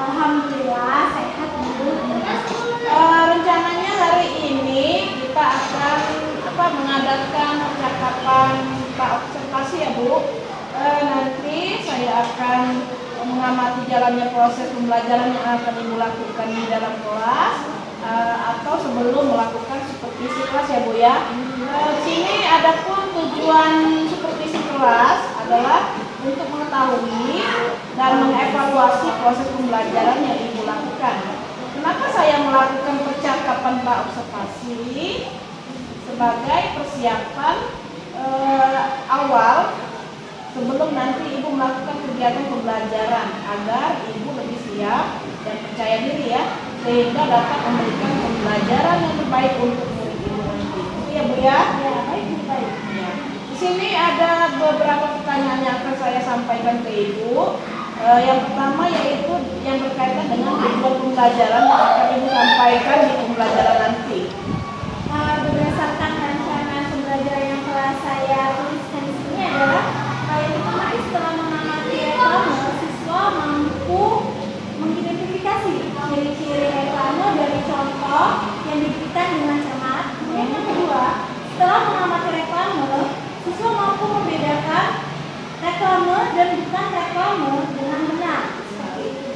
Alhamdulillah sehat Bu. Rencananya hari ini kita akan mengadakan percakapan observasi ya Bu. Nanti saya akan mengamati jalannya proses pembelajaran yang akan Ibu lakukan di dalam kelas atau sebelum melakukan supervisi kelas ya Bu ya. Di sini adapun tujuan supervisi kelas adalah untuk mengetahui dan mengevaluasi proses pembelajaran yang Ibu lakukan. Kenapa saya melakukan percakapan observasi? Sebagai persiapan awal sebelum nanti Ibu melakukan kegiatan pembelajaran agar Ibu lebih siap dan percaya diri ya, sehingga dapat memberikan pembelajaran yang terbaik untuk murid Ibu nanti. Iya Bu ya? Ya, baik. Ya. Di sini ada beberapa pertanyaan yang akan saya sampaikan ke Ibu. Yang pertama yaitu yang berkaitan dengan tujuan pembelajaran yang akan Ibu sampaikan di pembelajaran nanti. Berdasarkan rancangan pembelajaran yang telah saya tuliskan di sini adalah yang pertama, setelah mengamati reklame, siswa mampu mengidentifikasi ciri-ciri reklame dari contoh yang diberikan dengan cermat. Yang kedua, setelah mengamati reklame, siswa mampu membedakan reklame dan bukan reklame dengan benar. Seperti itu.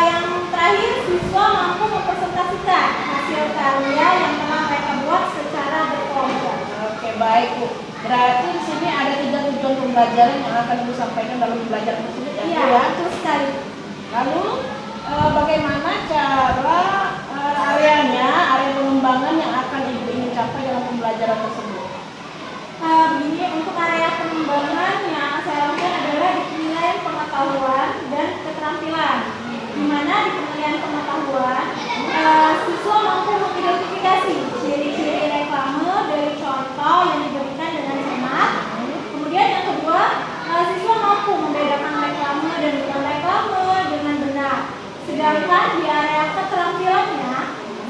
Yang terakhir, siswa mampu mempresentasikan hasil karya yang telah mereka buat secara berkelompok. Oke, baik Bu. Berarti di sini ada 3 tujuan pembelajaran yang akan Ibu sampaikan dalam pembelajaran tersebut ya, Bu Iya, ya? betul sekali. Lalu bagaimana cara area pengembangan yang akan Ibu ingin capai dalam pembelajaran tersebut? Begini, untuk area pengembangan yang akan saya lakukan adalah di penilaian pengetahuan dan keterampilan. Di mana di penilaian pengetahuan, siswa mampu mengidentifikasi ciri-ciri reklame dari contoh yang diberikan dengan cermat. Kemudian yang kedua, siswa mampu membedakan reklame dan bukan reklame dengan benar. Sedangkan di area keterampilannya,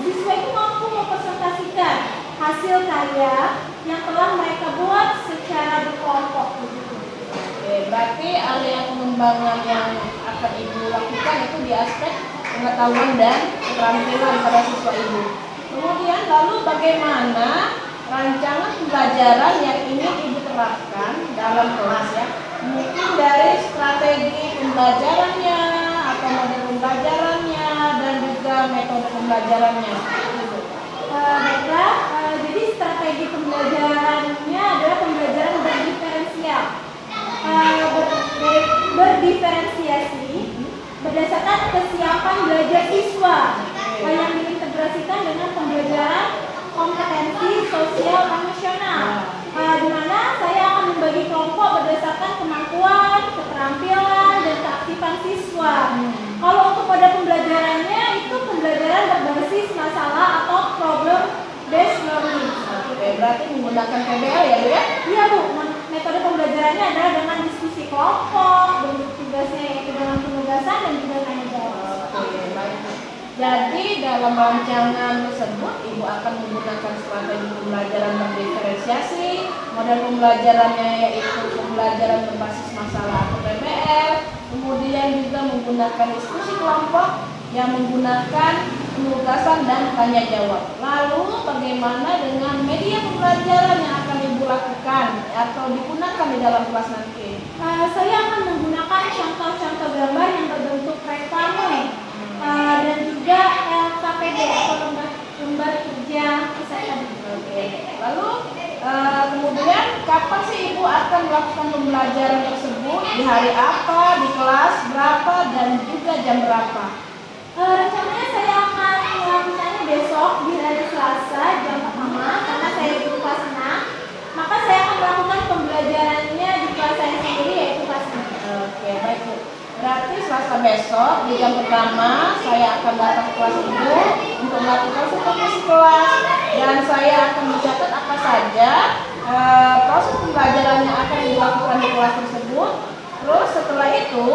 siswa itu mampu mempresentasikan hasil karya yang telah mereka buat secara berkelompok. Oke, berarti area pengembangan yang akan Ibu lakukan itu di aspek pengetahuan dan keterampilan pada siswa Ibu. Kemudian lalu bagaimana rancangan pembelajaran yang ingin Ibu terapkan dalam kelas ya? Mungkin dari strategi pembelajarannya atau model pembelajarannya dan juga metode pembelajarannya. Baiklah, jadi strategi pembelajarannya adalah pembelajaran berdiferensial. Berdiferensiasi berdasarkan kesiapan belajar siswa yang diintegrasikan dengan pembelajaran kompetensi sosial emosional, di mana saya akan membagi kelompok berdasarkan kemampuan, keterampilan, dan keaktifan siswa. Kalau untuk pada pembelajarannya itu pembelajaran berbasis masalah atau problem based learning. Oke, berarti menggunakan PBL ya Bu ya? Iya Bu, metode pembelajarannya adalah dengan diskusi kelompok, bentuk tugasnya yaitu dengan penugasan dan juga tanya jawab. Oke, baik. Jadi dalam rancangan tersebut Ibu akan menggunakan strategi pembelajaran berdiferensiasi, model pembelajarannya yaitu pembelajaran berbasis masalah atau PBL, kemudian juga menggunakan diskusi kelompok yang menggunakan penugasan dan tanya jawab. Lalu bagaimana dengan media pembelajaran yang akan Ibu lakukan atau digunakan di dalam kelas nanti? Saya akan menggunakan contoh-contoh gambar yang berbentuk reklame dan juga LKPD atau lembar kerja kesehatan. Oke. Lalu kemudian kapan sih Ibu akan melakukan pembelajaran tersebut? Di hari apa? Di kelas berapa? Dan juga jam berapa? Rencananya saya akan melakukannya besok di hari Selasa jam pertama karena saya di kelas 6. Maka saya akan melakukan pembelajarannya di kelas saya sendiri yaitu kelas 6. Oke, baik Bu. Berarti Selasa besok di jam pertama saya akan datang ke kelas Ibu untuk melakukan supervisi kelas dan saya akan mencatat apa saja proses pembelajaran yang akan dilakukan di kelas tersebut. Terus setelah itu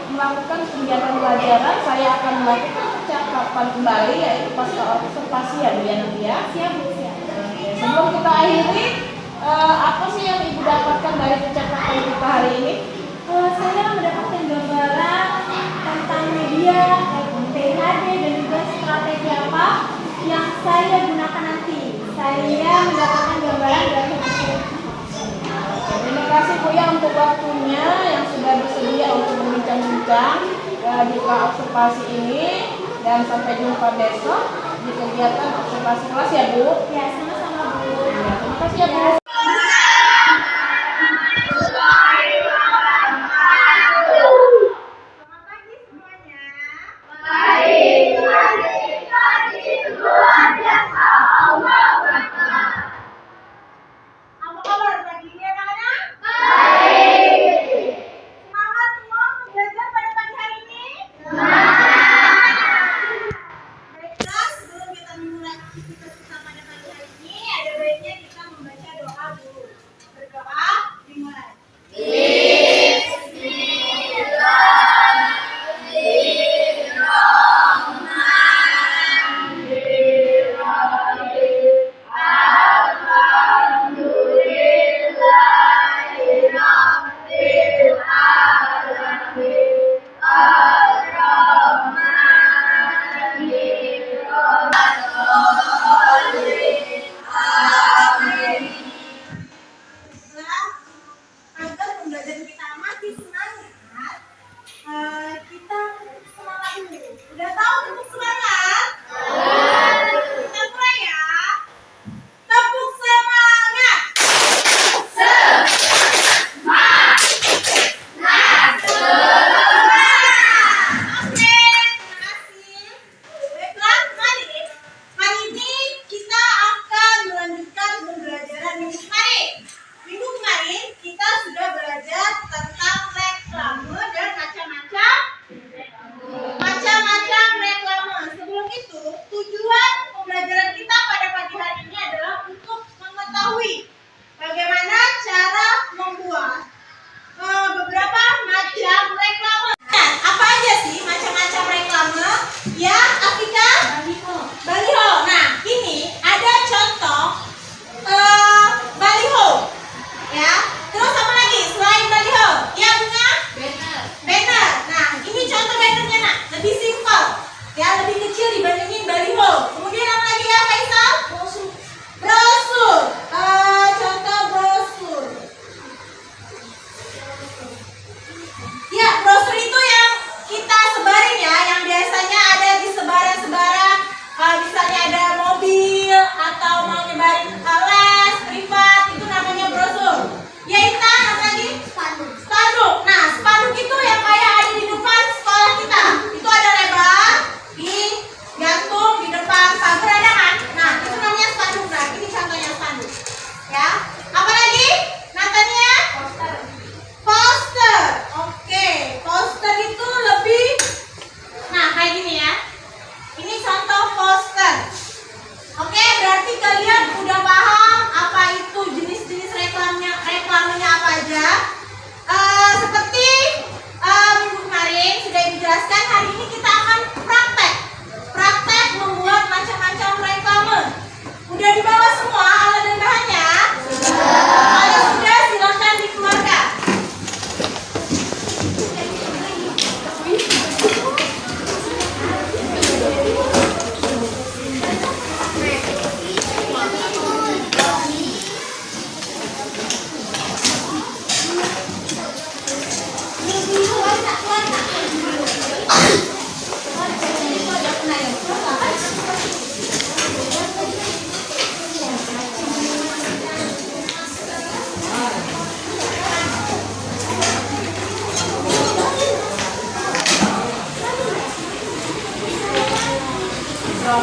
melakukan kegiatan pembelajaran, saya akan melakukan percakapan kembali yaitu pasca observasi ya Bu ya nanti ya. Siap Bu, siap. Oke, sebelum kita akhiri, apa sih yang Ibu dapatkan dari percakapan kita hari ini? waktunya yang sudah bersedia untuk berbincang-bincang di observasi ini, dan sampai jumpa besok di kegiatan observasi kelas ya Bu. Ya, sama-sama Bu. Ya, terima kasih ya Bu.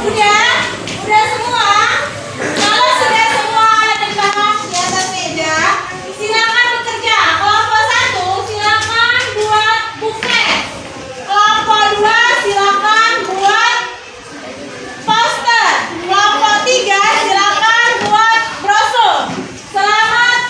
Udah semua? Kalau sudah semua alat dan bahan di atas meja, silakan bekerja. Kelompok 1 silakan buat buklet. Kelompok 2 silakan buat poster. Kelompok 3 silakan buat brosur. Selamat.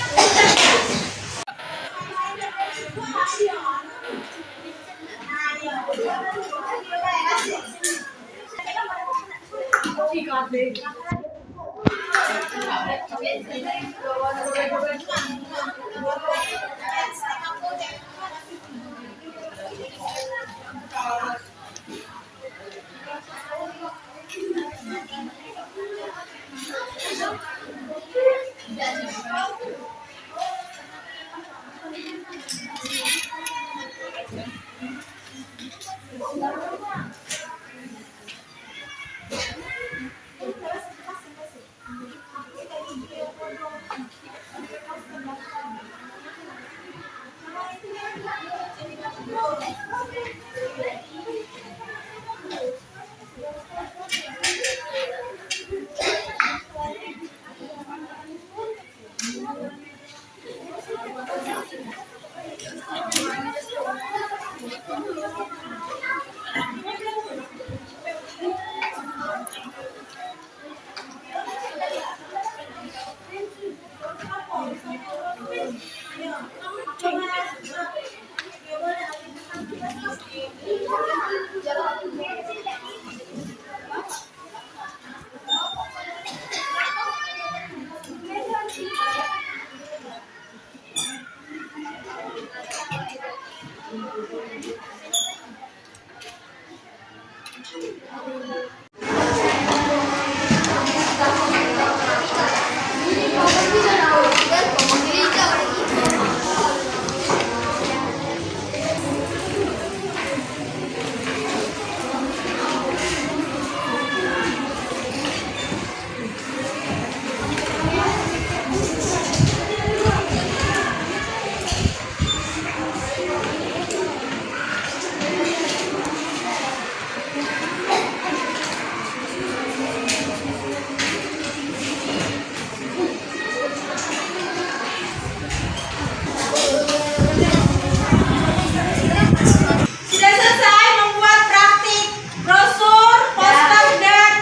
Sudah selesai membuat praktik brosur, poster, dan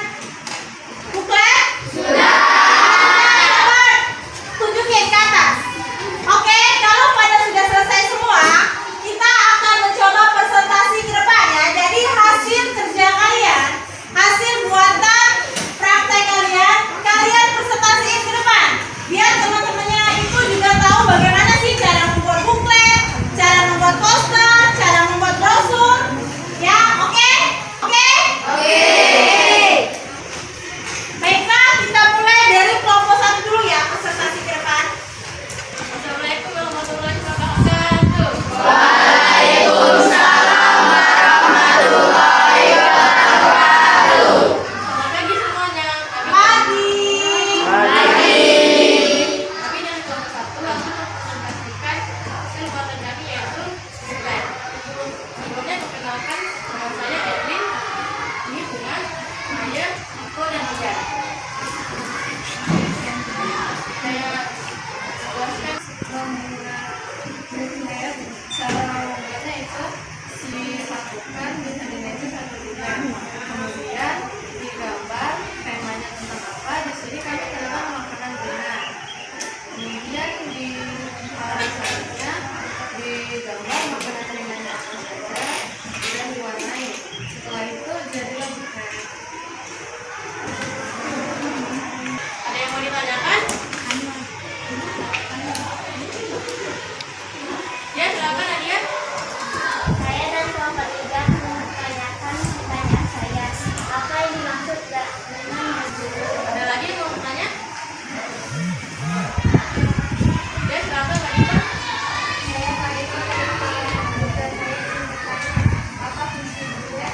buklet? Sudah. Tunjukin ke atas. Oke, kalau pada sudah selesai semua, kita akan mencoba presentasi ke depannya. Jadi hasil kerja kalian, hasil buatan praktek kalian, kalian presentasiin ke depan. Biar teman-temannya itu juga tahu bagaimana sih cara membuat buklet, cara membuat poster, cara membuat brosur. Ya, oke? Oke? Oke. Baiklah, kita mulai dari kelompok 1 dulu ya, presentasi ke depan. Assalamualaikum warahmatullahi wabarakatuh. Waalaikumsalam warahmatullahi wabarakatuh. Selamat pagi semuanya. Pagi. Kami dari kelompok 1 langsung mempresentasikan hasil buatan kami yaitu buklet. Sebelumnya perkenalkan, nama saya Edwin. Ini Bunga, Maya, Iko, dan Ija. Saya jelaskan buklet. Cara membuatnya itu disatukan bisa dimensi 1 kemudian digambar temanya tentang apa. Di sini kami tentang makanan ringan. Kemudian di halaman selanjutnya digambar makanan ringannya apa saja dan diwarnai. Setelah itu jadilah buklet. Ada yang mau ditanyakan? Ya, silakan Nadia. Saya dan kelompok 3 menanyakan pertanyaan saya. Apa yang dimaksud dengan berjudul? Ada lagi yang mau bertanya? Ya, silakan Kak Ika. Saya Farida dari kelompok 3. Saya ingin bertanya, apa fungsi buklet?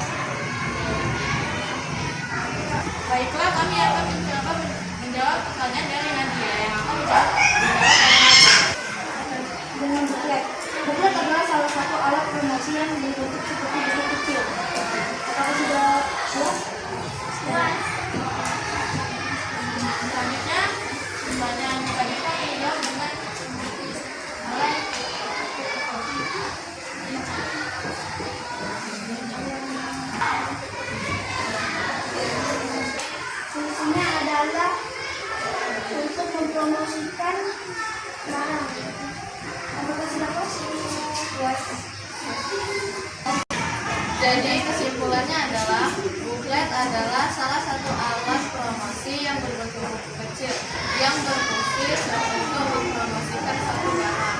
Baiklah, kami akan mencoba menjawab pertanyaan dari Nadia yang akan menjawab oleh Nadia. Dengan buklet. Buklet adalah salah satu alat promosi yang dibentuk seperti buku kecil. Apakah sudah jelas? Selanjutnya, pertanyaan Kak Ika menjawab dengan Fungsinya adalah untuk mempromosikan barang. Apakah sudah puas? Jadi kesimpulannya adalah buklet adalah salah satu alat promosi yang berbentuk buku kecil yang berfungsi untuk mempromosikan suatu barang.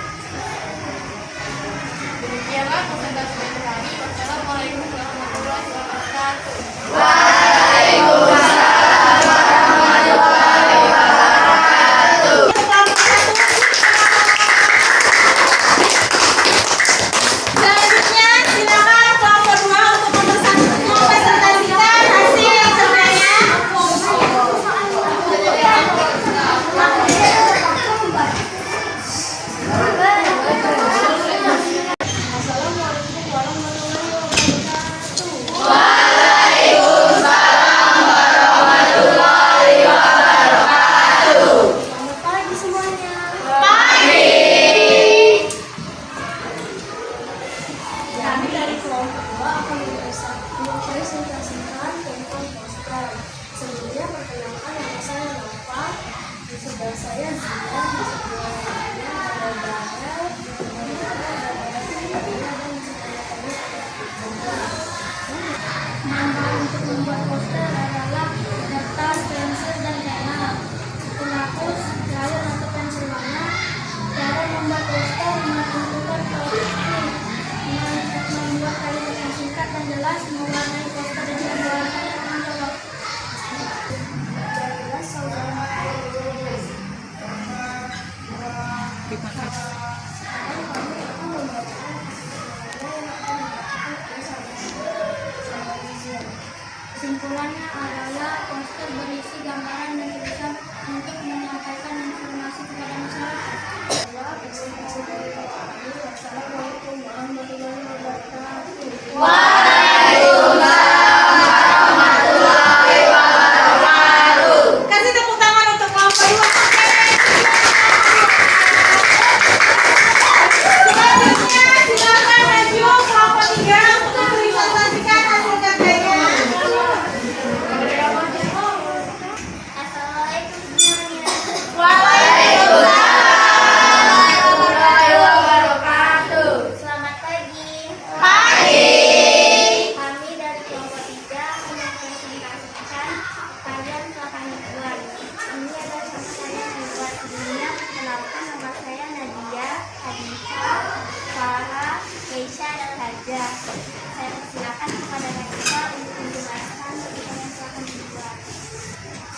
Demikianlah presentasi dari kami. Wassalamualaikum warahmatullahi wabarakatuh. Waalaikumsalam warahmatullahi wabarakatuh. Selanjutnya silakan kelompok 2 untuk mempresentasikan hasil Terima kasih. Kesimpulannya adalah poster berisi gambaran dan tulisan untuk menyampaikan informasi kepada masyarakat. Wassalamualaikum warahmatullahi wabarakatuh. Kasih tepuk tangan untuk kelompok 2. Selanjutnya silakan maju kelompok 3 untuk mempresentasikan hasil kerjanya. Assalamualaikum semuanya. Waalaikumsalam warahmatullahi wabarakatuh. Selamat pagi. Pagi. Kami dari kelompok 3 mempresentasikan karya yang telah kami buat. Ini adalah contoh saya yang membuat. Sebelumnya, kenalkan nama saya Nadia, Hadisa, Farah, Keisha, dan Raja. Saya persilakan kepada mereka untuk menjelaskan lukisan yang telah kami buat.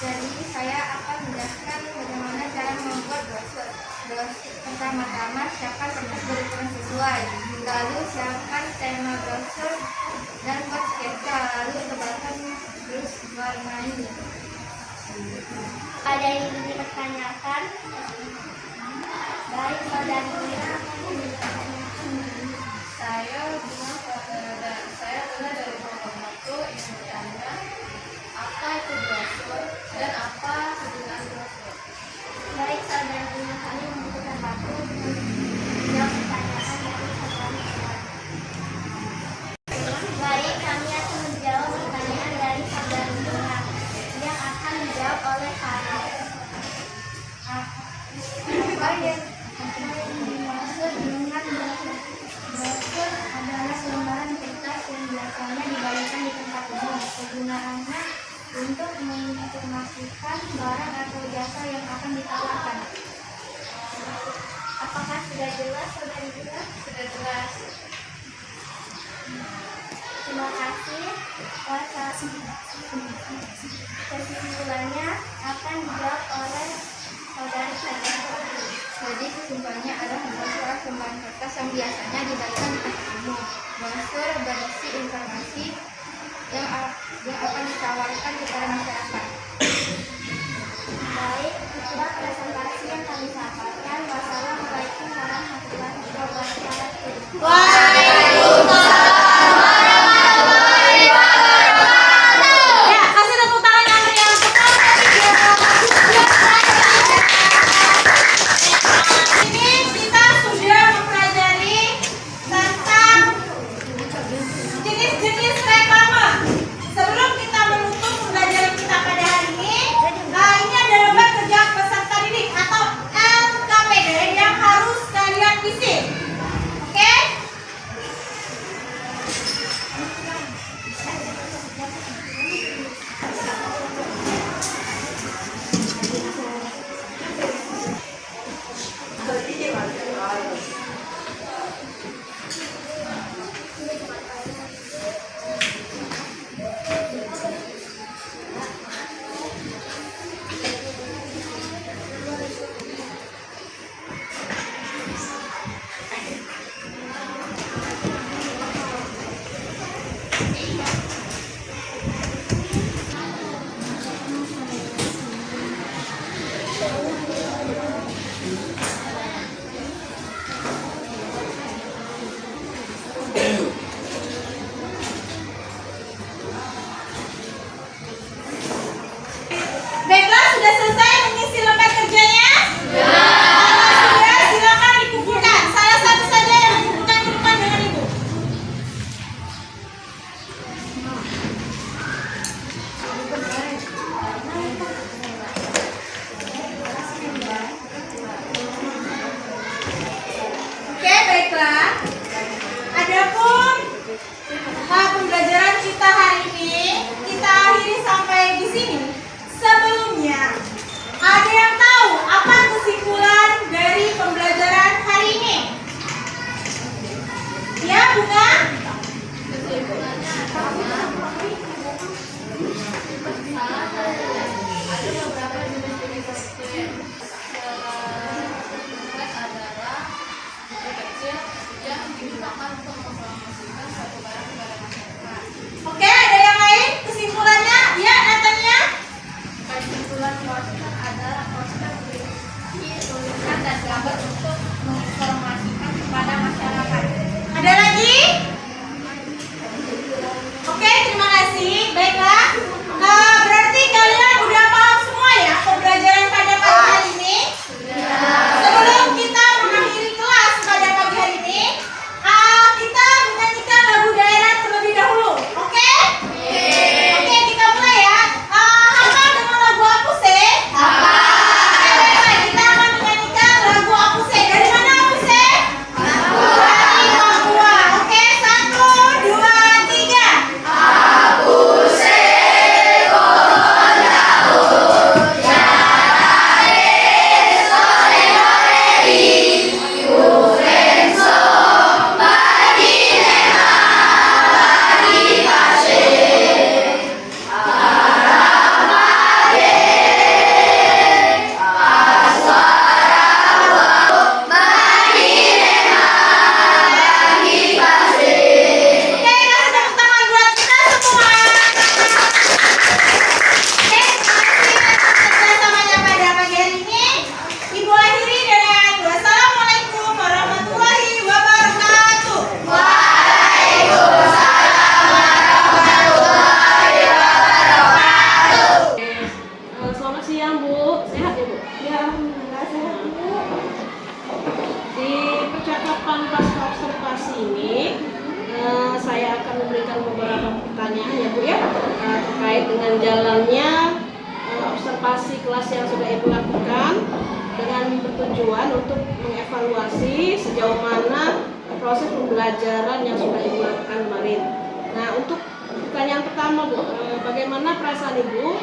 Jadi saya akan menjelaskan bagaimana cara membuat brosur. Pertama-tama siapkan kertas berukuran sesuai. Lalu siapkan tema brosur dan buat sketsa. Lalu tebalkan terus warnai. Ada yang ingin dipertanyakan? Baik, saudari Mira, Saya adalah dari kelompok 1 ingin bertanya apa itu brosur dan apa kegunaan brosur. baik saudari Mira, kami membutuhkan waktu untuk menjawab pertanyaan dari saudari Mira. Baik, kami akan menjawab pertanyaan dari saudari Mira yang akan dijawab oleh Farah. Apa yang dimaksud dengan brosur? Brosur adalah lembaran kertas yang biasanya dibagikan di tempat umum. Kegunaannya untuk menginformasikan barang atau jasa yang akan ditawarkan. Apakah sudah jelas, saudari Mira? Sudah jelas. Terima kasih. Kesimpulannya akan dijawab oleh saudari Saja. Jadi kesimpulannya adalah brosur lembaran kertas yang biasanya dibagikan di tempat umum. Brosur berisi informasi yang akan ditawarkan kepada masyarakat. Baik, itulah presentasi yang kami sampaikan. Wassalamualaikum warahmatullahi wabarakatuh. Ya, kasih tepuk tangan yang meriah untuk kelompok 3. Ini kita sudah mempelajari tentang jenis-jenis reklame. Sebelum kita menutup pembelajaran kita pada hari ini, ini ada lembar kerja peserta didik atau LKPD yang harus kalian isi. Oke? Baiklah, sudah selesai mengisi lembar kerjanya? Kalau sudah, silakan dikumpulkan. Salah satu saja yang dikumpulkan ke depan dengan ibu. Oke, baiklah. Adapun pembelajaran kita hari ini kita akhiri sampai di sini. Sebelumnya, ada yang tahu apa kesimpulan dari pembelajaran hari ini? Ya, Bunga? Ada beberapa jenis-jenis brosur. Ada tahapan pasca observasi ini saya akan memberikan beberapa pertanyaan ya Bu ya, terkait dengan jalannya observasi kelas yang sudah Ibu lakukan, dengan bertujuan untuk mengevaluasi sejauh mana proses pembelajaran yang sudah Ibu lakukan kemarin. Nah, untuk pertanyaan pertama Bu, bagaimana perasaan Ibu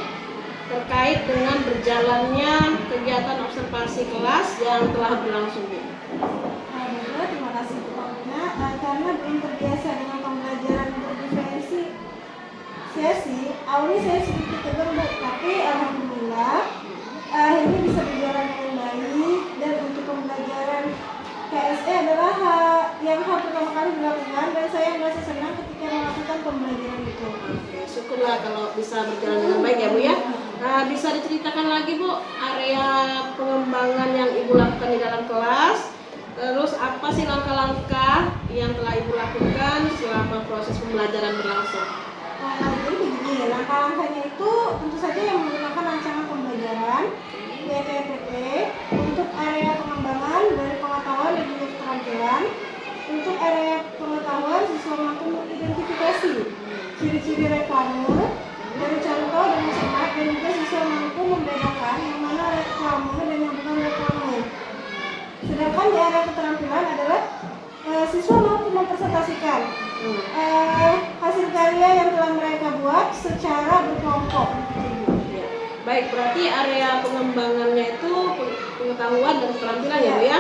terkait dengan berjalannya kegiatan observasi kelas yang telah berlangsung Bu? Baiklah, terima kasih Bu Paulina. Karena belum terbiasa dengan pembelajaran berdiferensiasi, awalnya saya sedikit tegang Bu, tapi alhamdulillah akhirnya bisa berjalan dengan baik. Dan untuk pembelajaran KSE adalah yang pertama kali dilakukan, dan saya merasa senang ketika melakukan pembelajaran itu. Syukurlah kalau bisa berjalan dengan baik ya Bu ya. Nah, bisa diceritakan lagi Bu, area pengembangan yang Ibu lakukan di dalam kelas, terus apa sih langkah-langkah yang telah Ibu lakukan selama proses pembelajaran berlangsung? Jadi begini, langkah-langkahnya itu tentu saja yang menggunakan rancangan pembelajaran YTPP untuk area pengembangan dari pengetahuan dan juga keterampilan. Untuk area pengetahuan, siswa mampu mengidentifikasi ciri-ciri reklame dari contoh dan semak, dan juga siswa mampu membedakan yang mana reklame dan yang bukan reklame. Sedangkan di area keterampilan adalah siswa mampu mempresentasikan hasil karya yang telah mereka buat secara berkelompok. Ya. Baik, berarti area pengembangannya itu pengetahuan dan keterampilan ya Bu ya.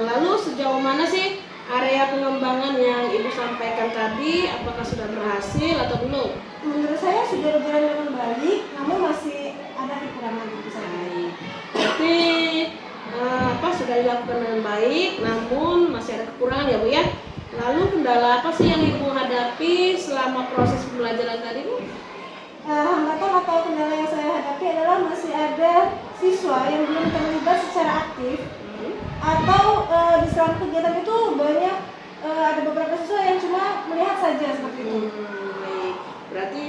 Lalu sejauh mana sih area pengembangan yang Ibu sampaikan tadi, apakah sudah berhasil atau belum? Menurut saya sudah berjalan dengan baik, namun masih ada kekurangan di sana. Baik. Berarti sudah dilakukan dengan baik, namun masih ada kekurangan ya Bu ya. Lalu kendala apa sih yang Ibu hadapi selama proses pembelajaran tadi Bu? Hambatan atau kendala yang saya hadapi adalah masih ada siswa yang belum terlibat secara aktif, atau di selama kegiatan itu banyak ada beberapa siswa yang cuma melihat saja seperti itu. Baik. Berarti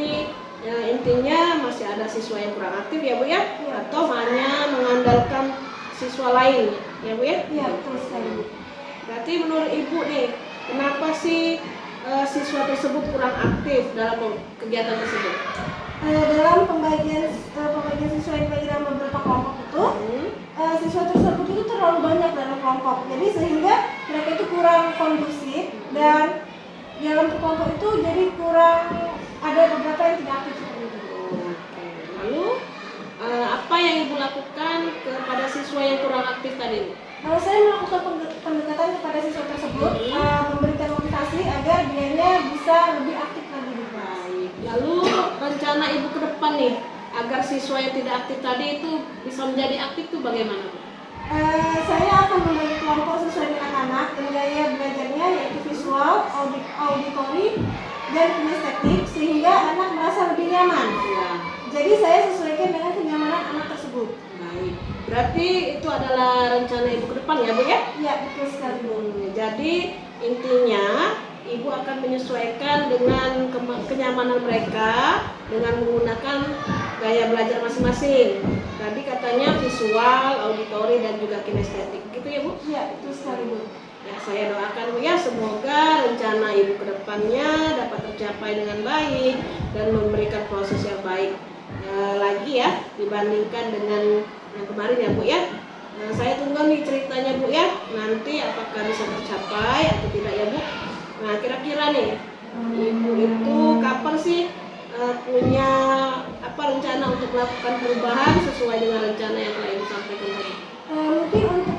ya, intinya masih ada siswa yang kurang aktif ya Bu ya, atau hanya mengandalkan siswa lain ya Bu ya? Iya, betul sekali Bu. Berarti menurut Ibu nih, kenapa sih siswa tersebut kurang aktif dalam kegiatan tersebut? Dalam pembagian siswa yang dibagi dalam beberapa kelompok itu, siswa tersebut itu terlalu banyak dalam kelompok, jadi sehingga mereka itu kurang kondusif, dan dalam kelompok itu jadi kurang, ada beberapa yang tidak aktif seperti itu. Lalu apa yang Ibu lakukan kepada siswa yang kurang aktif tadi? Kalau saya melakukan pendekatan kepada siswa tersebut, memberikan motivasi agar dianya bisa lebih aktif lagi. Baik. Lalu rencana Ibu ke depan nih, agar siswa yang tidak aktif tadi itu bisa menjadi aktif itu bagaimana? Saya akan membagi kelompok sesuai dengan anak dan gaya belajarnya, yaitu visual, auditori, dan kinestetik, sehingga anak merasa lebih nyaman. Ya. Jadi saya sesuaikan dengan kenyamanan anak tersebut. Baik. Berarti itu adalah rencana Ibu ke depan ya Bu ya? Iya, betul sekali Bu. Jadi intinya Ibu akan menyesuaikan dengan kenyamanan mereka dengan menggunakan gaya belajar masing-masing. Tadi katanya visual, auditori, dan juga kinestetik. Gitu ya Bu? Iya, betul sekali Bu. Ya, saya doakan Bu ya, semoga rencana Ibu ke depannya dapat tercapai dengan baik dan memberikan proses yang baik lagi ya dibandingkan dengan yang kemarin ya Bu ya. Saya tunggu nih ceritanya Bu ya, nanti apakah bisa tercapai atau tidak ya Bu. Nah, kira-kira nih Ibu itu kapan sih punya rencana untuk melakukan perubahan sesuai dengan rencana yang telah Ibu sampaikan tadi? Mungkin untuk